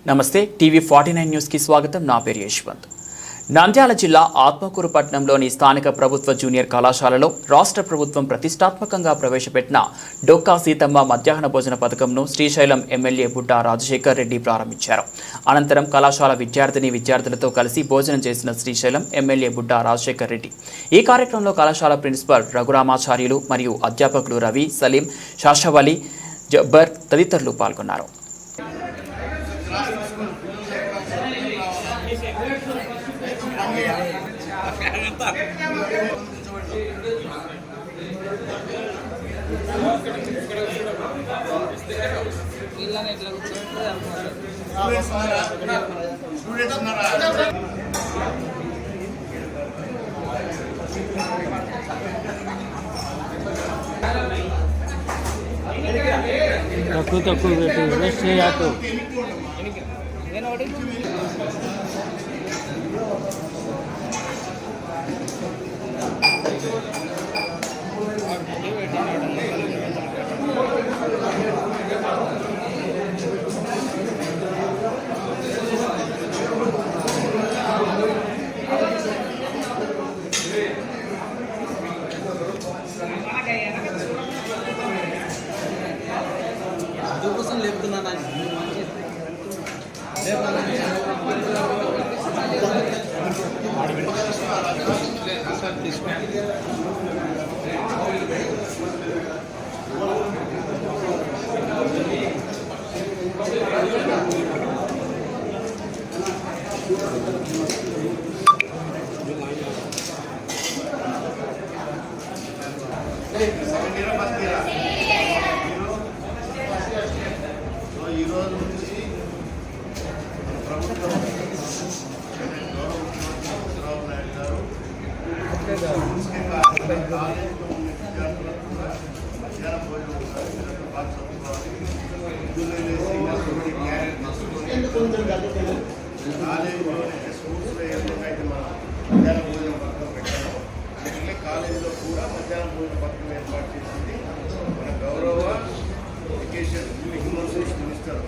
నమస్తే TV 49 news కి స్వాగతం. నా పేరు యశ్వంత్. నంద్యాల జిల్లా ఆత్మకూరు పట్టణంలోని స్థానిక ప్రభుత్వ జూనియర్ కళాశాలలో రాష్ట్ర ప్రభుత్వం ప్రతిష్టాత్మకంగా ప్రవేశపెట్టిన డొక్కా సీతమ్మ మధ్యాహ్న భోజన పథకంను శ్రీశైలం ఎమ్మెల్యే బుట్టా రాజశేఖర్ రెడ్డి ప్రారంభించారు. అనంతరం కళాశాల విద్యార్థులతో కలిసి భోజనం చేసిన శ్రీశైలం ఎమ్మెల్యే బుట్టా రాజశేఖర్ రెడ్డి ఈ కార్యక్రమంలో కళాశాల ప్రిన్సిపల్ రఘురామాచార్యులు మరియు అధ్యాపకులు రవి, సలీం, షాషవలి, జబ్బర్ తదితరులు పాల్గొన్నారు. తక్కువ పెట్టి వేస్ట్ చేయకు. అందుకోసం లేపుతున్నాను. ఈరోజు నుంచి ప్రభుత్వం చంద్రబాబు నాయుడు గారు ముఖ్యంగా కాలేజీలో ఉన్న విద్యార్థులకు కూడా మధ్యాహ్నం భోజనం బాగా చదువుకోవాలి. కాలేజీలోనే స్కూల్స్లో ఏ విధంగా అయితే మనం మధ్యాహ్నం భోజనం పథకం పెట్టాము, అట్లే కాలేజీలో కూడా మధ్యాహ్నం భోజన పథకం ఏర్పాటు చేసింది మన గౌరవ education human minister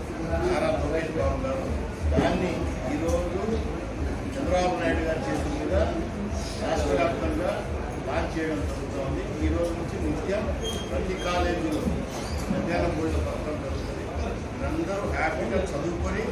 Nara Lokesh Babu గారు. దాన్ని ఈరోజు చంద్రబాబు నాయుడు గారి చేతుల మీద రాష్ట్ర వ్యాప్తంగా లాంచ్ చేయడం జరుగుతోంది. ఈ రోజు నుంచి నిత్యం ప్రతి కాలేజీలో మధ్యాహ్నం భోజన పథకం జరుగుతుంది. అందరూ హ్యాపీగా చదువుకొని